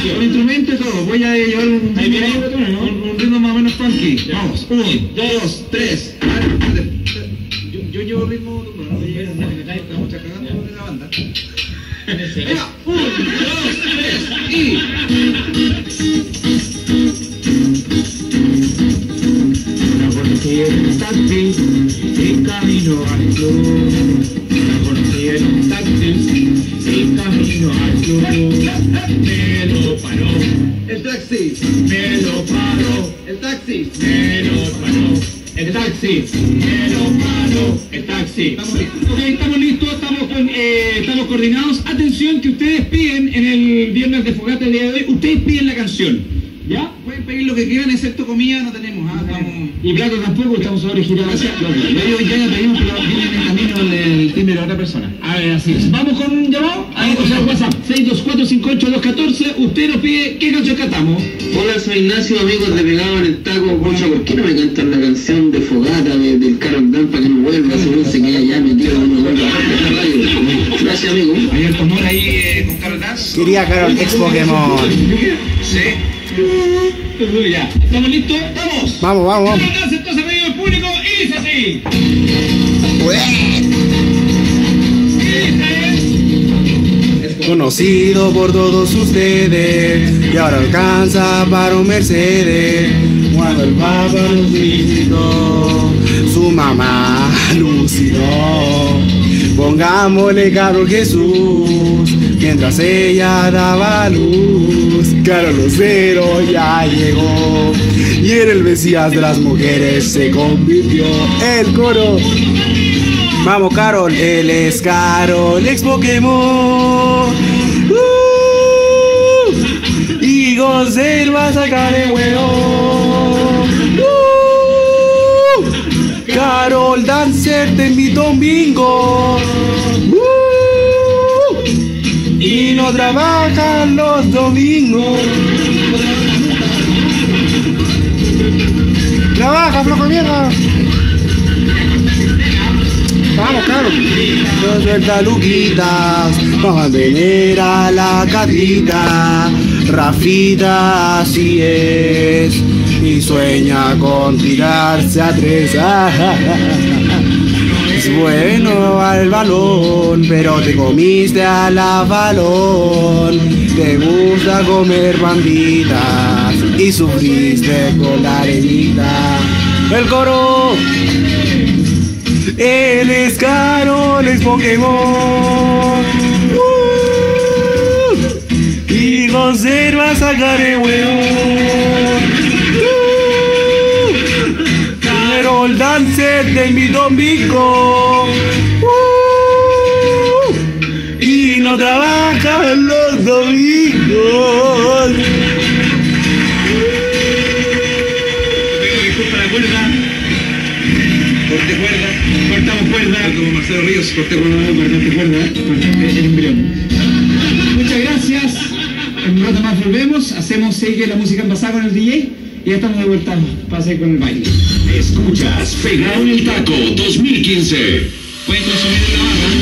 Con instrumento y todo. Voy a llevar un ritmo más o menos funky. Vamos. 1, 2, 3. Yo llevo ritmo. Estamos cagando de la banda. Venga, 1, 2, 3 y... Una policía en un taxi, en camino al club. Una policía en un taxi, en camino al club. Me lo paró el taxi, me lo paró el taxi, me lo paró el taxi, me lo paró el taxi. Estamos listos. Ok, estamos listos, estamos coordinados. Atención que ustedes piden en el viernes de fogata el día de hoy, ustedes piden la canción. ¿Ya? Pueden pedir lo que quieran, excepto comida no tenemos. Y plato tampoco, estamos originales. Ya pedimos, pero viene en camino el timbre de la otra persona. A ver, así es. Vamos con un llamado. O sea, WhatsApp 624-58-214. Usted nos pide qué canción cantamos. Hola, soy Ignacio, amigos de Pegado en el Taco. Concha, ¿por qué no me cantan la canción de fogata del Carol Dan para que no vuelva? Según se queda ya metido en una radio. Gracias, amigo. Hay el tomor ahí con Carol Dan. Quería Carol ex Pokémon. Sí. Ya, ¿estamos listos? ¡Vamos! Vamos. Entonces, medio del público y dice así. Conocido por todos ustedes y ahora alcanza para un Mercedes. Cuando el Papa nos visitó, su mamá lucidó. Pongámosle Carol Jesús mientras ella daba luz. Carol Lucero ya llegó y en el Mesías de las mujeres se convirtió. El coro. Vamos Carol, él es Carol ex Pokémon. Y conserva a sacar el huevo. Carol Dancer te invito a un bingo. Y no trabajan los domingos. Trabaja, flojo mierda. Vamos, Carol. No suelta luquitas, vamos a tener a la catita. Rafita así es, y sueña con tirarse a 3. Es bueno al balón, pero te comiste a la balón. Te gusta comer banditas y sufriste con la arenita. El coro. Él es Carol, es Pokémon. Y conserva sacar el huevo. Carol Dancer te invito a un bico. Y no trabaja los domingos. Corte cuerda, cortamos cuerda, como Marcelo Ríos, corte cuerda, el embrión. Muchas gracias. En un rato más volvemos, sigue la música envasada con el DJ y ya estamos de vuelta para seguir con el baile. Escuchas Pegado en el Taco 2015. Pueden consumir la barra.